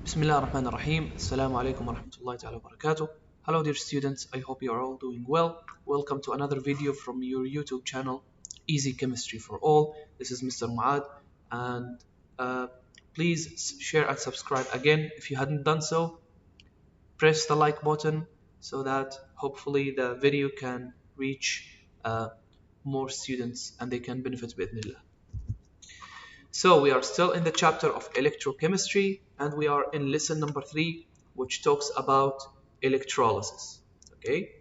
Bismillah ar-Rahman ar-Rahim. Assalamu alaikum wa rahmatullahi ta'ala wa barakatuh. Hello dear students, I hope you are all doing well. Welcome to another video from your YouTube channel, Easy Chemistry for All. This is Mr. Muad, and please share and subscribe again. If you hadn't done so, press the like button so that hopefully the video can reach more students and they can benefit bi'idhnillah. So we are still in the chapter of electrochemistry, and we are in lesson number 3, which talks about electrolysis. Okay.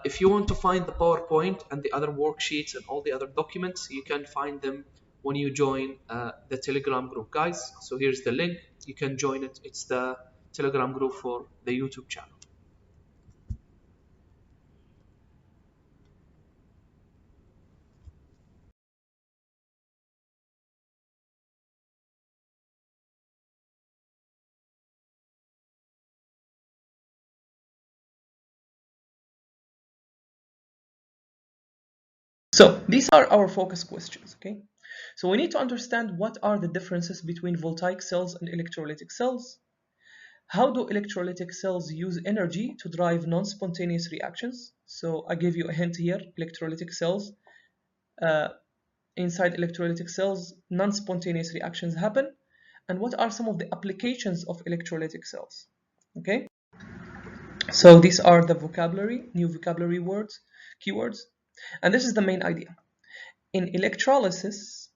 If you want to find the PowerPoint and the other worksheets and all the other documents, you can find them when you join the Telegram group, guys. So here's the link. You can join it. It's the Telegram group for the YouTube channel. So these are our focus questions, okay? So we need to understand what are the differences between voltaic cells and electrolytic cells. How do electrolytic cells use energy to drive non-spontaneous reactions? So I gave you a hint here, electrolytic cells. Inside electrolytic cells, non-spontaneous reactions happen. And what are some of the applications of electrolytic cells? Okay? So these are the vocabulary, new vocabulary words, keywords. And this is the main idea. In electrolysis,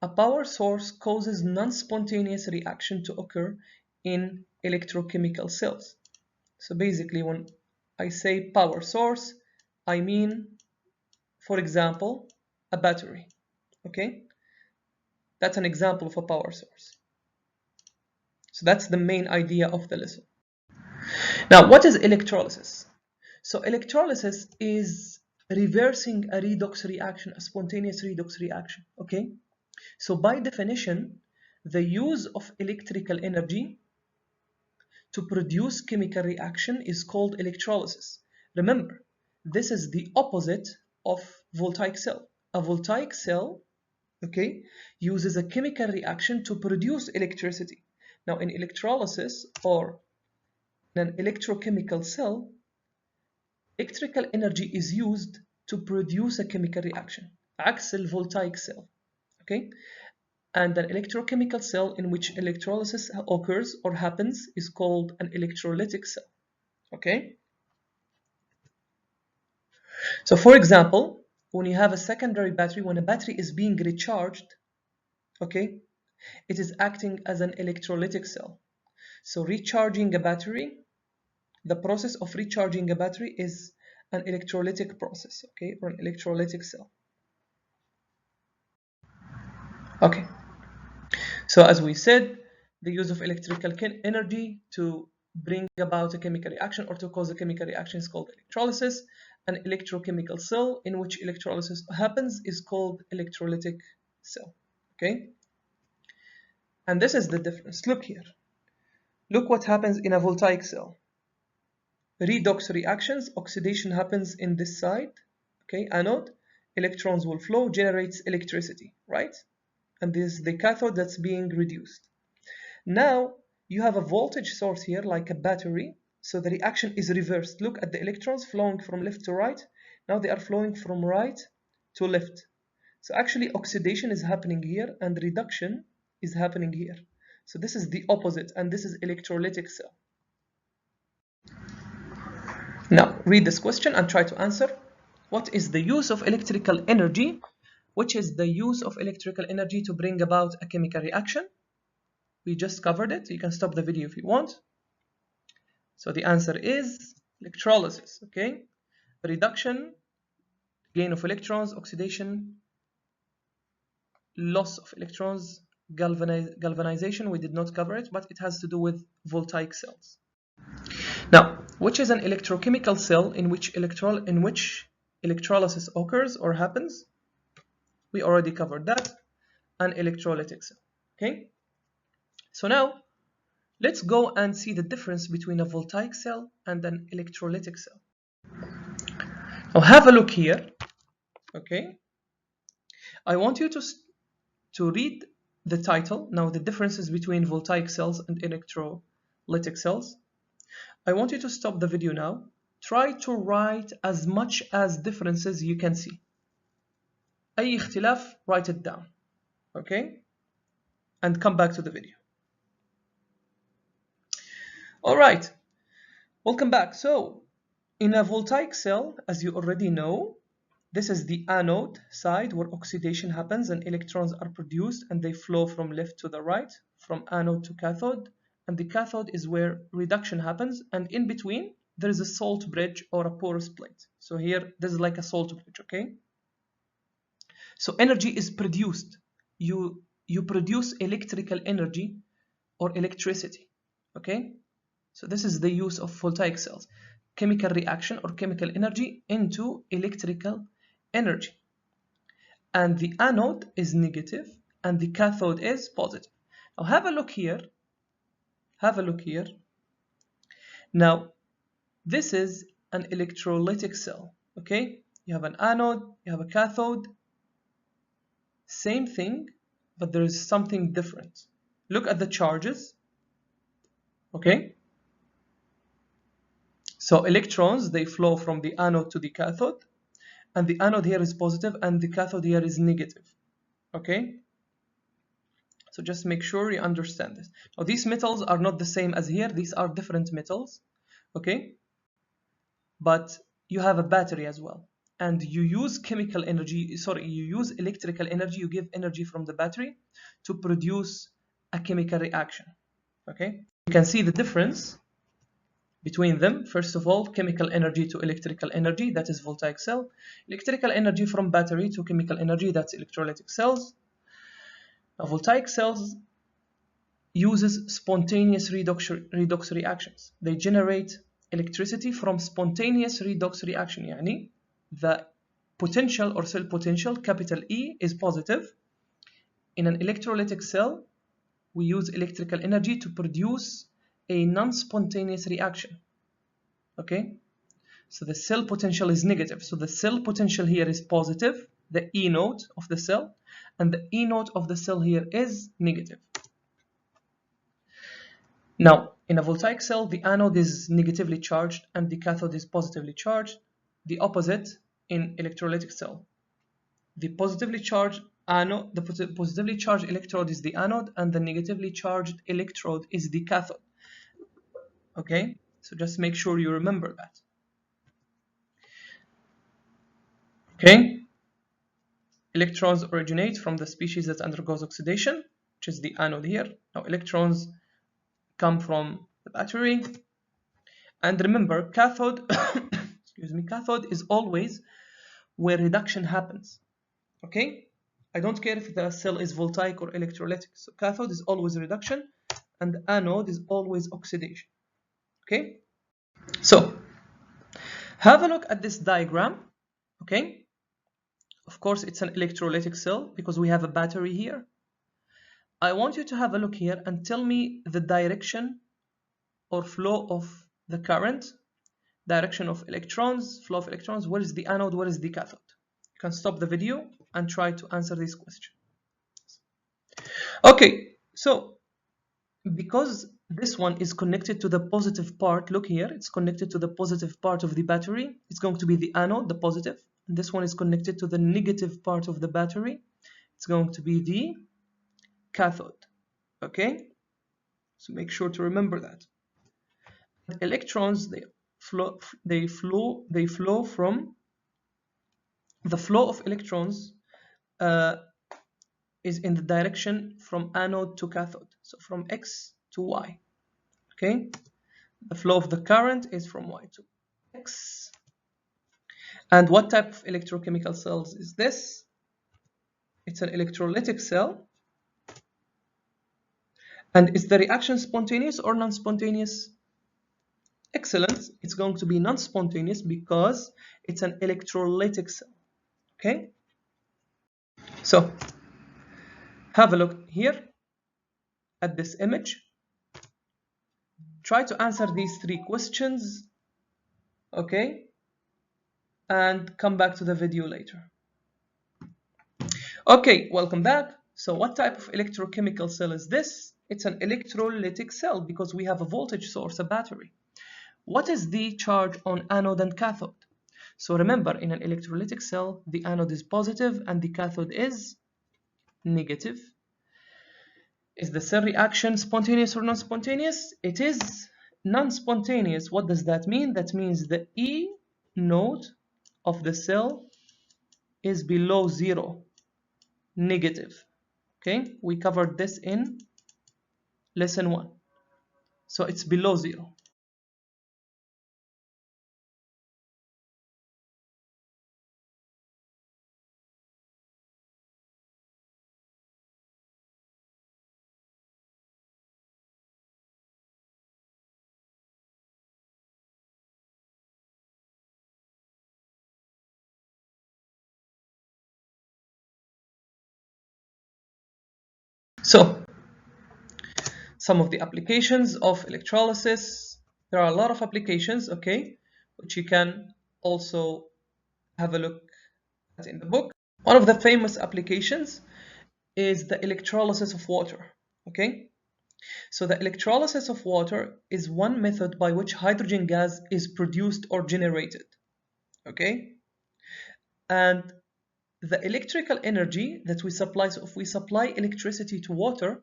a power source causes non-spontaneous reaction to occur in electrochemical cells. So basically, when I say power source, I mean, for example, a battery. Okay? That's an example of a power source. So that's the main idea of the lesson. Now, what is electrolysis? So electrolysis is reversing a redox reaction, a spontaneous redox reaction. Okay? So by definition, the use of electrical energy to produce chemical reaction is called electrolysis. Remember, this is the opposite of voltaic cell. A voltaic cell, okay, uses a chemical reaction to produce electricity. Now in electrolysis or in an electrochemical cell, electrical energy is used to produce a chemical reaction, عكس الvoltaic cell, okay? And an electrochemical cell in which electrolysis occurs or happens is called an electrolytic cell. Okay? So for example, when you have a secondary battery, when a battery is being recharged, okay, it is acting as an electrolytic cell. So recharging a battery, the process of recharging a battery is an electrolytic process, okay, or an electrolytic cell. Okay. So as we said, the use of electrical energy to bring about a chemical reaction or to cause a chemical reaction is called electrolysis. An electrochemical cell in which electrolysis happens is called electrolytic cell. Okay? And this is the difference. Look here. Look what happens in a voltaic cell. Redox reactions, oxidation happens in this side. Okay, anode, electrons will flow, generates electricity, right? And this is the cathode that's being reduced. Now you have a voltage source here like a battery, so the reaction is reversed. Look at the electrons flowing from left to right. Now they are flowing from right to left. So actually oxidation is happening here and reduction is happening here. So this is the opposite, and this is electrolytic cell. Now read this question and try to answer. What is the use of electrical energy? Which is the use of electrical energy to bring about a chemical reaction? We just covered it. You can stop the video if you want. So the answer is electrolysis, okay? Reduction, gain of electrons, oxidation, loss of electrons, galvanization. We did not cover it, but it has to do with voltaic cells. Now, which is an electrochemical cell in which electrolysis occurs or happens? We already covered that. An electrolytic cell, okay? So now, let's go and see the difference between a voltaic cell and an electrolytic cell. Now have a look here, okay? I want you to read the title. Now the differences between voltaic cells and electrolytic cells. I want you to stop the video now. Try to write as much as differences you can see. أي اختلاف, write it down. Okay? And come back to the video. Alright, welcome back. So, in a voltaic cell, as you already know, this is the anode side where oxidation happens and electrons are produced and they flow from left to the right, from anode to cathode. And the cathode is where reduction happens, and in between there is a salt bridge or a porous plate. So here, this is like a salt bridge, okay? So energy is produced. You produce electrical energy or electricity, okay? So this is the use of voltaic cells. Chemical reaction or chemical energy into electrical energy. And the anode is negative and the cathode is positive. Now have a look here. Have a look here. Now, this is an electrolytic cell, okay? You have an anode, you have a cathode. Same thing, but there is something different. Look at the charges, okay? So electrons, they flow from the anode to the cathode, and the anode here is positive and the cathode here is negative, okay? So just make sure you understand this. Now these metals are not the same as here, these are different metals, okay? But you have a battery as well, and you use chemical energy, you use electrical energy, you give energy from the battery to produce a chemical reaction, okay? You can see the difference between them. First of all, chemical energy to electrical energy, that is voltaic cell. Electrical energy from battery to chemical energy, that's electrolytic cells. Now, voltaic cells uses spontaneous redox reactions. They generate electricity from spontaneous redox reaction. يعني the potential or cell potential, capital E, is positive. In an electrolytic cell, we use electrical energy to produce a non-spontaneous reaction, okay? So the cell potential is negative. So the cell potential here is positive, the E node of the cell, and the E node of the cell here is negative. Now, in a voltaic cell, the anode is negatively charged and the cathode is positively charged. The opposite in electrolytic cell. The positively charged anode, the positively charged electrode is the anode, and the negatively charged electrode is the cathode. Okay, so just make sure you remember that. Okay, electrons originate from the species that undergoes oxidation, which is the anode here. Now electrons come from the battery, and remember, cathode excuse me, cathode is always where reduction happens. Okay, I don't care if the cell is voltaic or electrolytic. So cathode is always reduction and anode is always oxidation. Okay, so have a look at this diagram. Okay, of course it's an electrolytic cell because we have a battery here. I want you to have a look here and tell me the direction or flow of the current, direction of electrons, flow of electrons. Where is the anode, where is the cathode? You can stop the video and try to answer this question. Okay, so because this one is connected to the positive part, look here, it's connected to the positive part of the battery. It's going to be the anode, the positive. And this one is connected to the negative part of the battery. It's going to be the cathode. Okay, so make sure to remember that. Electrons, they flow from the flow of electrons is in the direction from anode to cathode, so from X to Y. Okay, the flow of the current is from Y to X. And what type of electrochemical cells is this? It's an electrolytic cell. And is the reaction spontaneous or non-spontaneous? Excellent. It's going to be non-spontaneous because it's an electrolytic cell. Okay, so have a look here at this image. Try to answer these 3 questions, okay, and come back to the video later. Okay, welcome back. So what type of electrochemical cell is this? It's an electrolytic cell because we have a voltage source, a battery. What is the charge on anode and cathode? So remember, in an electrolytic cell, the anode is positive and the cathode is negative. Is the cell reaction spontaneous or non-spontaneous? It is non-spontaneous. What does that mean? That means the E node of the cell is below zero, negative. Okay, we covered this in lesson 1. So it's below zero. So some of the applications of electrolysis, there are a lot of applications, okay, which you can also have a look at in the book. One of the famous applications is the electrolysis of water, okay. So the electrolysis of water is one method by which hydrogen gas is produced or generated, okay. And the electrical energy that we supply, so if we supply electricity to water,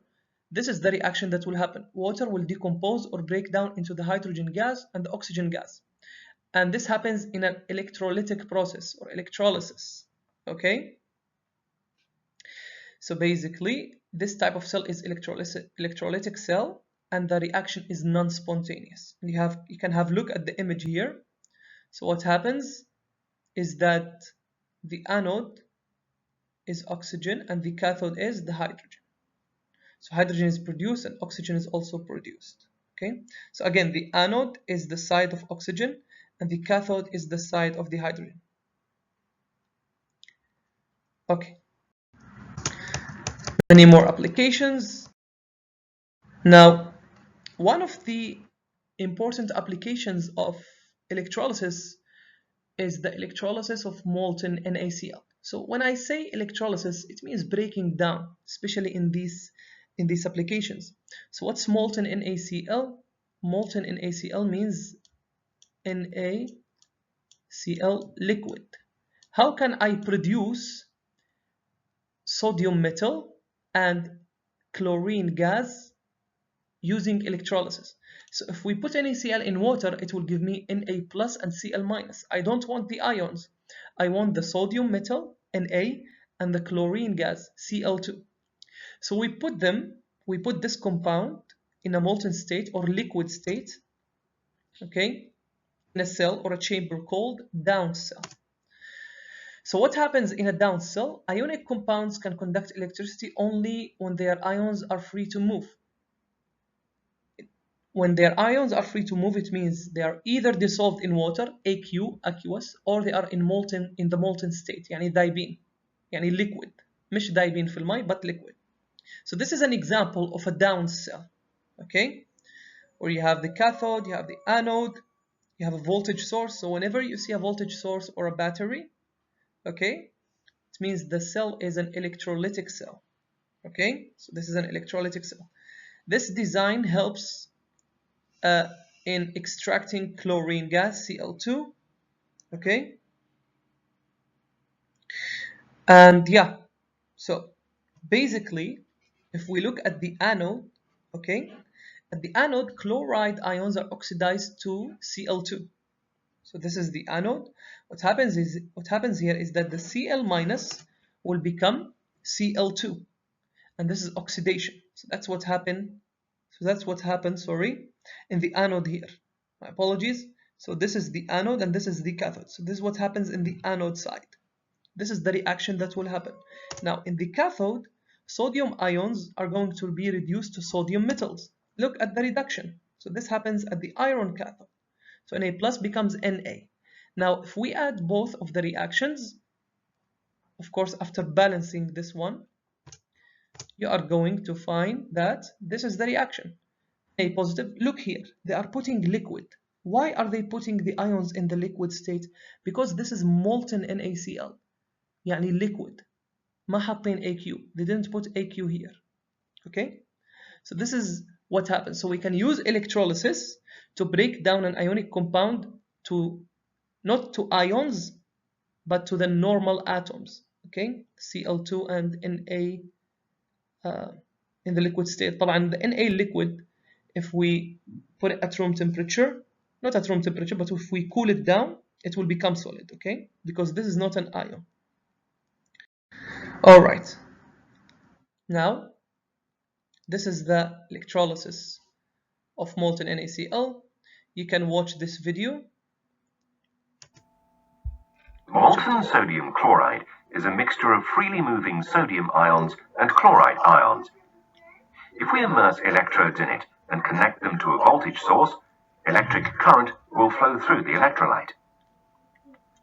this is the reaction that will happen. Water will decompose or break down into the hydrogen gas and the oxygen gas. And this happens in an electrolytic process or electrolysis, okay? So basically, this type of cell is electrolytic cell, and the reaction is non-spontaneous. You can have a look at the image here. So what happens is that the anode is oxygen and the cathode is the hydrogen. So hydrogen is produced and oxygen is also produced. Okay. So again, the anode is the side of oxygen and the cathode is the side of the hydrogen. Okay. Many more applications. Now, one of the important applications of electrolysis is the electrolysis of molten NaCl. So when I say electrolysis, it means breaking down, especially in these applications. So what's molten NaCl? Molten NaCl means NaCl liquid. How can I produce sodium metal and chlorine gas using electrolysis? So if we put NaCl in water, it will give me Na plus and Cl minus. I don't want the ions. I want the sodium metal, Na, and the chlorine gas, Cl2. So we put this compound in a molten state or liquid state, okay, in a cell or a chamber called down cell. So what happens in a down cell? Ionic compounds can conduct electricity only when their ions are free to move. When their ions are free to move, it means they are either dissolved in water, aqueous, or they are in the molten state, يعني دايبين, يعني liquid. مش دايبين في الماء, but liquid. So this is an example of a down cell, okay? Where you have the cathode, you have the anode, you have a voltage source. So whenever you see a voltage source or a battery, okay, it means the cell is an electrolytic cell, okay? So this is an electrolytic cell. This design helps in extracting chlorine gas, Cl2, okay? And yeah, so basically, if we look at the anode, okay, at the anode, chloride ions are oxidized to Cl2. So this is the anode. What happens here is that the Cl minus will become Cl2, and this is oxidation. So that's what happened. Sorry, in the anode here. My apologies. So this is the anode and this is the cathode. So this is what happens in the anode side. This is the reaction that will happen. Now in the cathode, sodium ions are going to be reduced to sodium metals. Look at the reduction. So this happens at the iron cathode. So Na plus becomes Na. Now if we add both of the reactions, of course after balancing this one, you are going to find that this is the reaction. Na positive, look here, they are putting liquid. Why are they putting the ions in the liquid state? Because this is molten NaCl, يعني liquid. ما حاطين AQ. They didn't put AQ here. Okay? So this is what happens. So we can use electrolysis to break down an ionic compound to not to ions, but to the normal atoms. Okay? Cl2 and Na in the liquid state. طبعا the Na liquid, if we put it at room temperature, not at room temperature, but if we cool it down, it will become solid, okay? Because this is not an ion. All right. Now, this is the electrolysis of molten NaCl. You can watch this video. Molten sodium chloride is a mixture of freely moving sodium ions and chloride ions. If we immerse electrodes in it and connect them to a voltage source, electric current will flow through the electrolyte.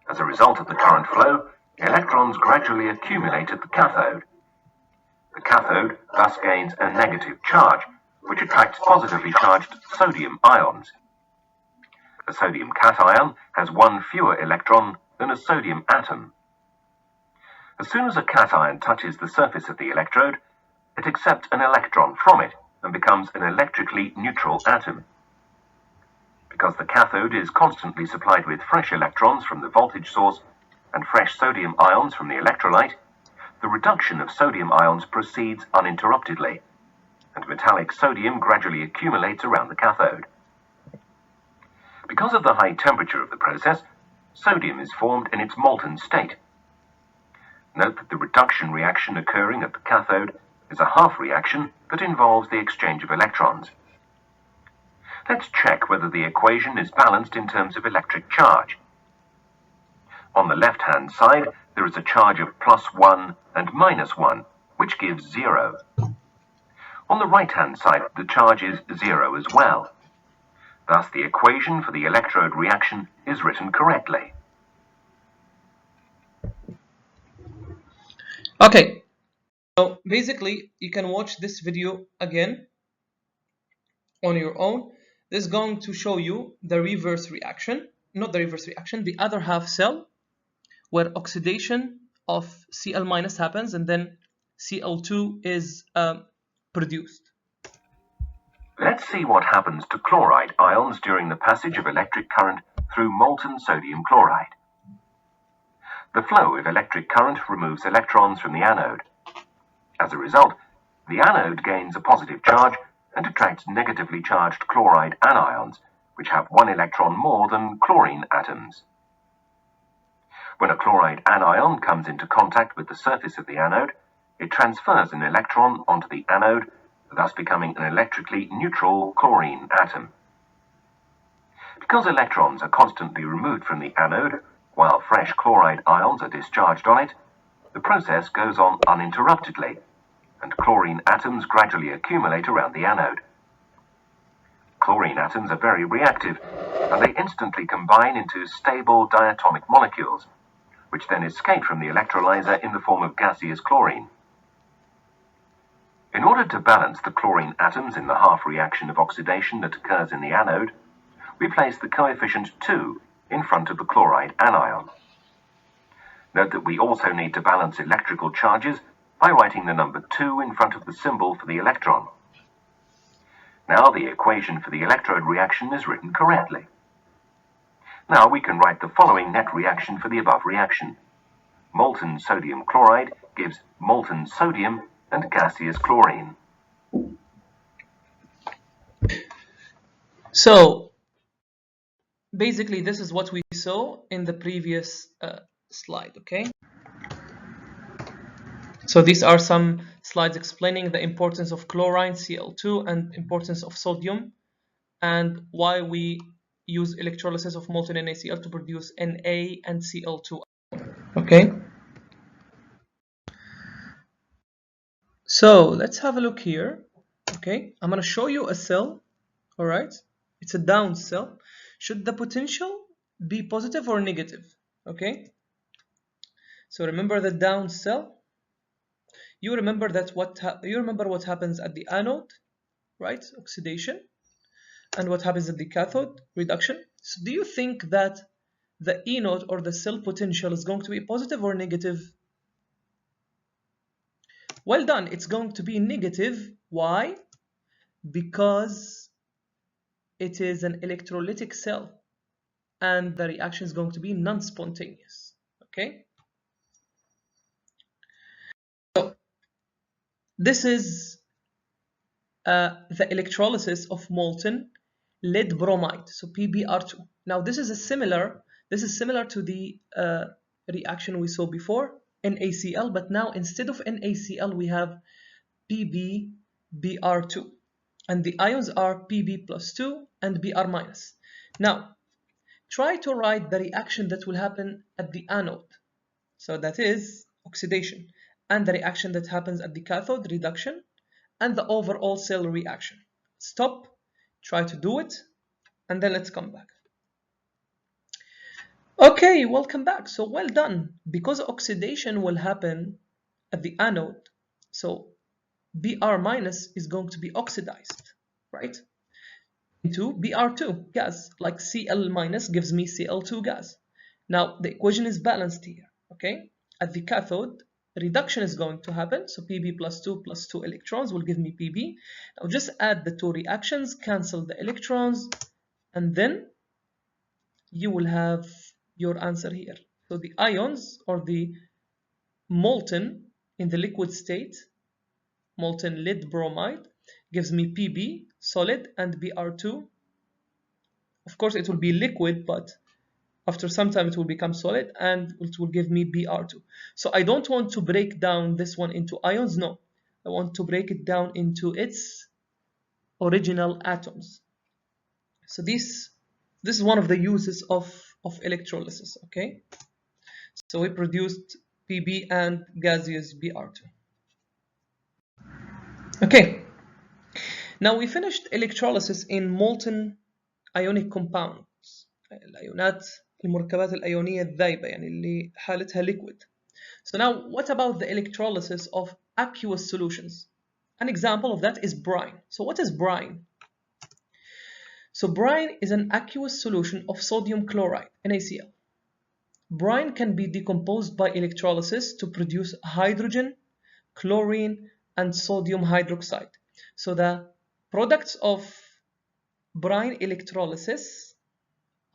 As a result of the current flow, electrons gradually accumulate at the cathode. The cathode thus gains a negative charge, which attracts positively charged sodium ions. A sodium cation has one fewer electron than a sodium atom. As soon as a cation touches the surface of the electrode, it accepts an electron from it and becomes an electrically neutral atom. Because the cathode is constantly supplied with fresh electrons from the voltage source and fresh sodium ions from the electrolyte, the reduction of sodium ions proceeds uninterruptedly, and metallic sodium gradually accumulates around the cathode. Because of the high temperature of the process, sodium is formed in its molten state. Note that the reduction reaction occurring at the cathode is a half reaction that involves the exchange of electrons. Let's check whether the equation is balanced in terms of electric charge. On the left-hand side, there is a charge of +1 and -1, which gives 0. On the right-hand side, the charge is 0 as well. Thus, the equation for the electrode reaction is written correctly. Okay, so basically, you can watch this video again on your own. This is going to show you the reverse reaction, not the reverse reaction, the other half cell, where oxidation of Cl- happens and then Cl2 is produced. Let's see what happens to chloride ions during the passage of electric current through molten sodium chloride. The flow of electric current removes electrons from the anode. As a result, the anode gains a positive charge and attracts negatively charged chloride anions, which have one electron more than chlorine atoms. When a chloride anion comes into contact with the surface of the anode, it transfers an electron onto the anode, thus becoming an electrically neutral chlorine atom. Because electrons are constantly removed from the anode, while fresh chloride ions are discharged on it, the process goes on uninterruptedly, and chlorine atoms gradually accumulate around the anode. Chlorine atoms are very reactive, and they instantly combine into stable diatomic molecules, which then escape from the electrolyzer in the form of gaseous chlorine. In order to balance the chlorine atoms in the half reaction of oxidation that occurs in the anode, we place the coefficient 2 in front of the chloride anion. Note that we also need to balance electrical charges by writing the number 2 in front of the symbol for the electron. Now the equation for the electrode reaction is written correctly. Now we can write the following net reaction for the above reaction. Molten sodium chloride gives molten sodium and gaseous chlorine. So basically, this is what we saw in the previous slide, okay? So these are some slides explaining the importance of chlorine, Cl2, and importance of sodium, and why we use electrolysis of molten NaCl to produce Na and Cl2. Okay? So let's have a look here. Okay, I'm going to show you a cell. All right, it's a down cell. Should the potential be positive or negative? Okay, so remember the down cell. You remember that what happens at the anode, right? Oxidation, and what happens at the cathode, reduction. So do you think that the E node or the cell potential is going to be positive or negative? Well done, it's going to be negative. Why? Because it is an electrolytic cell and the reaction is going to be non-spontaneous. Okay, so this is the electrolysis of molten lead bromide, so PbBr2. Now this is similar to the reaction we saw before, NaCl, but now instead of NaCl we have PbBr2, and the ions are Pb+2 and Br-. Now try to write the reaction that will happen at the anode, so that is oxidation, and the reaction that happens at the cathode, reduction, and the overall cell reaction. Stop, try to do it, and then let's come back. Okay, welcome back. So well done. Because oxidation will happen at the anode, so Br- is going to be oxidized, right, into Br2 gas, like Cl- gives me Cl2 gas. Now the equation is balanced here, okay? At the cathode, reduction is going to happen, so Pb+2 plus 2 electrons will give me Pb. Now just add the two reactions, cancel the electrons, and then you will have your answer here. So the ions, or the molten in the liquid state, molten lead bromide, gives me Pb solid and Br2. Of course it will be liquid, but after some time it will become solid and it will give me Br2. So I don't want to break down this one into ions, no. I want to break it down into its original atoms. So this is one of the uses of electrolysis, okay? So we produced Pb and gaseous Br2. Okay, now we finished electrolysis in molten ionic compounds. الأيونات المركبات الأيونية الذايبة يعني اللي حالتها liquid. So now what about the electrolysis of aqueous solutions? An example of that is brine. So what is brine? So brine is an aqueous solution of sodium chloride, NaCl. Brine can be decomposed by electrolysis to produce hydrogen, chlorine, and sodium hydroxide. So the products of brine electrolysis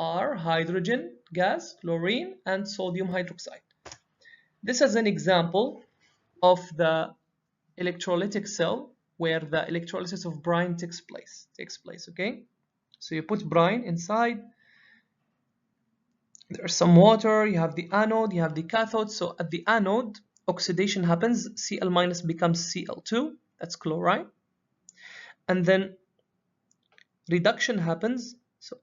are hydrogen gas, chlorine, and sodium hydroxide. This is an example of the electrolytic cell where the electrolysis of brine takes place, okay? So you put brine inside, there's some water, you have the anode, you have the cathode. So at the anode, oxidation happens, Cl- becomes Cl2, that's chloride, and then reduction happens, so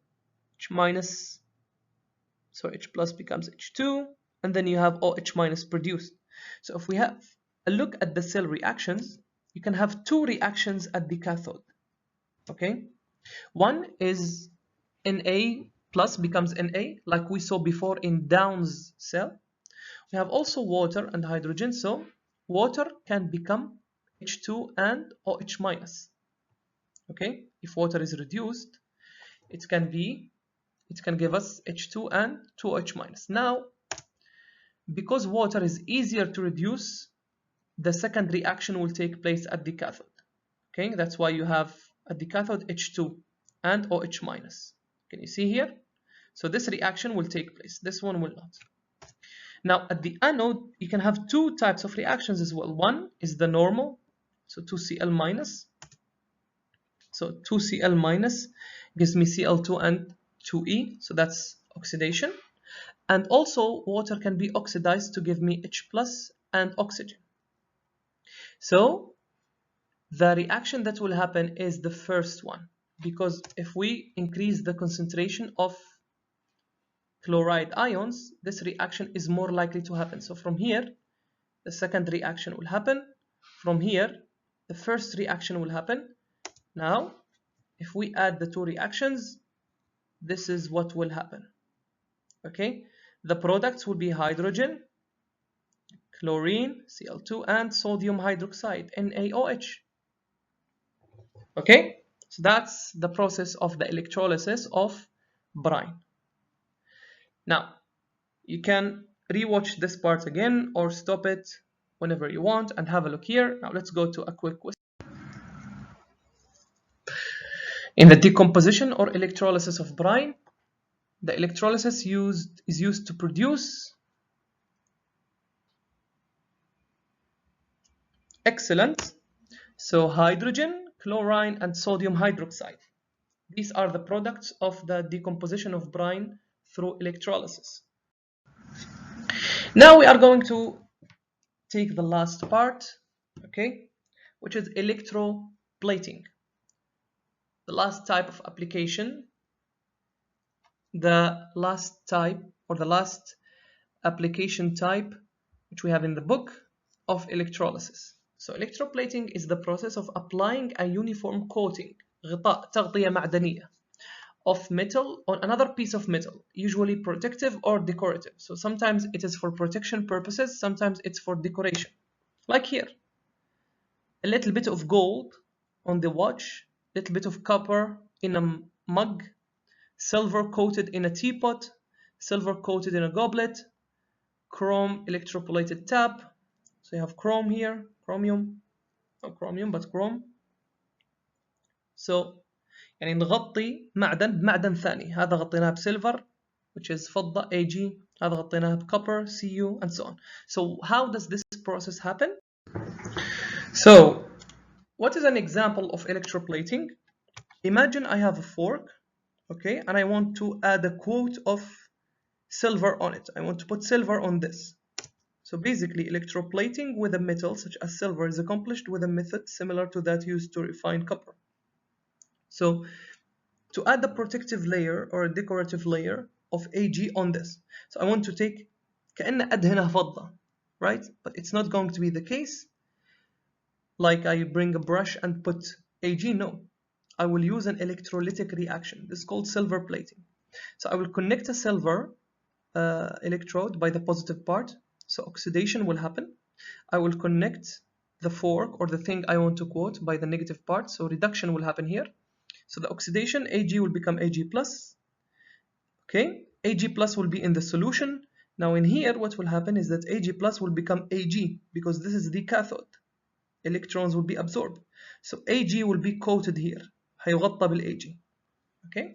H plus becomes H2, and then you have OH minus produced. So if we have a look at the cell reactions, you can have two reactions at the cathode, okay? One is Na plus becomes Na, like we saw before in Down's cell. We have also water and hydrogen, so water can become H2 and OH minus, okay? If water is reduced, it can give us H2 and 2OH minus. Now, because water is easier to reduce, the second reaction will take place at the cathode. Okay, that's why you have at the cathode H2 and OH minus. Can you see here? So this reaction will take place. This one will not. Now at the anode, you can have two types of reactions as well. One is the normal, so 2Cl minus. So 2Cl minus gives me Cl2 and 2E, so that's oxidation. And also water can be oxidized to give me H plus and oxygen. So the reaction that will happen is the first one, because if we increase the concentration of chloride ions, this reaction is more likely to happen. So from here, the second reaction will happen. From here, the first reaction will happen. Now, if we add the two reactions, this is what will happen. Okay, the products will be hydrogen, chlorine, Cl2, and sodium hydroxide, NaOH. Okay, so that's the process of the electrolysis of brine. Now, you can rewatch this part again or stop it whenever you want and have a look here. Now let's go to a quick question. In the decomposition or electrolysis of brine, the electrolysis is used to produce excellent. So hydrogen, chlorine, and sodium hydroxide. These are the products of the decomposition of brine through electrolysis. Now we are going to take the last part, okay, which is electroplating. The last type of application, the last application type which we have in the book of electrolysis. So electroplating is the process of applying a uniform coating, غطاء تغطية معدنية, of metal on another piece of metal, usually protective or decorative. So sometimes it is for protection purposes, sometimes it's for decoration. Like here, a little bit of gold on the watch, a little bit of copper in a mug, silver coated in a teapot, silver coated in a goblet, chrome electroplated tap. So you have chrome here, chromium, not chromium but chrome. So يعني نغطي معدن بمعدن ثاني. هذا غطيناه بسيلفر, which is فضة Ag. هذا غطيناه بcopper Cu, and so on. So how does this process happen? So what is an example of electroplating? Imagine I have a fork, okay, and I want to add a quote of silver on it. I want to put silver on this. So basically, electroplating with a metal such as silver is accomplished with a method similar to that used to refine copper. So to add a protective layer or a decorative layer of Ag on this, so I want to take كأن أدهنها فضة, right? But it's not going to be the case. Like I bring a brush and put Ag, no. I will use an electrolytic reaction. This is called silver plating. So I will connect a silver electrode by the positive part. So oxidation will happen. I will connect the fork or the thing I want to quote by the negative part. So reduction will happen here. So the oxidation, Ag will become Ag plus. Okay, Ag plus will be in the solution. Now in here, what will happen is that Ag plus will become Ag because this is the cathode. Electrons will be absorbed. So Ag will be coated here. هيغطى بالAg. Okay,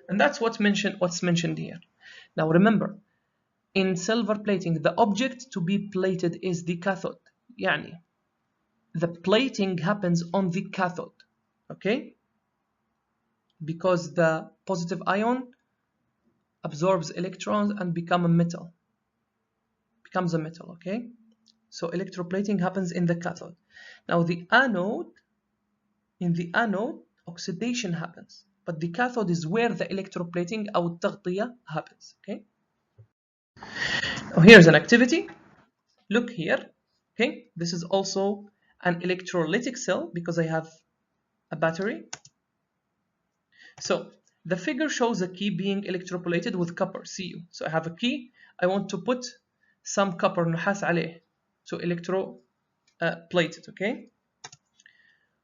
and that's what's mentioned here. Now remember, in silver plating, the object to be plated is the cathode. يعني the plating happens on the cathode. Okay, because the positive ion absorbs electrons and becomes a metal. Okay, so electroplating happens in the cathode. Now in the anode, oxidation happens, but the cathode is where the electroplating أو التغطية happens. Okay. Here's an activity. Look here. Okay, this is also an electrolytic cell because I have a battery. So the figure shows a key being electroplated with copper Cu. So I have a key. I want to put some copper نحاس عليه to electroplate it. Okay.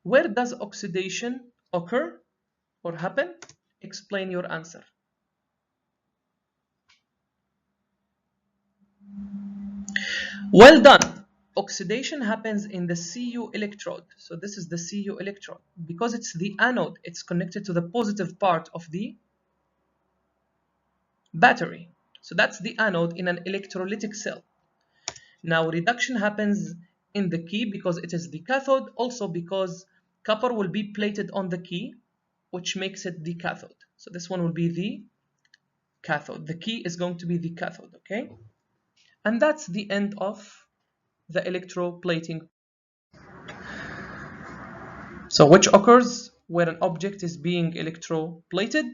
Where does oxidation occur or happen? Explain your answer. Well done. Oxidation happens in the Cu electrode. So this is the Cu electrode. Because it's the anode, it's connected to the positive part of the battery. So that's the anode in an electrolytic cell. Now reduction happens in the key because it is the cathode, also because copper will be plated on the key, which makes it the cathode. So this one will be the cathode. The key is going to be the cathode, okay? And that's the end of the electroplating. So which occurs where an object is being electroplated?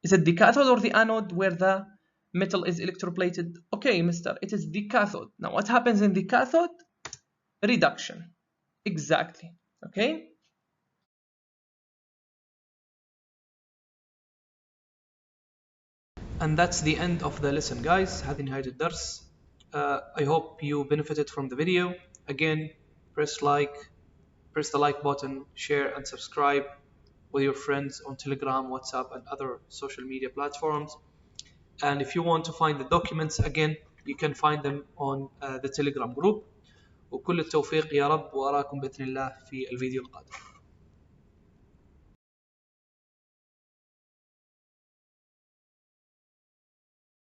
Is it the cathode or the anode where the metal is electroplated? Okay, mister, it is the cathode. Now what happens in the cathode? Reduction. Exactly. Okay. And that's the end of the lesson, guys. هذه نهاية الدرس. I hope you benefited from the video. Again, press the like button, share and subscribe with your friends on Telegram, WhatsApp and other social media platforms. And if you want to find the documents again, you can find them on the Telegram group. وكل التوفيق يا رب، وأراكم بإذن الله في الفيديو القادم.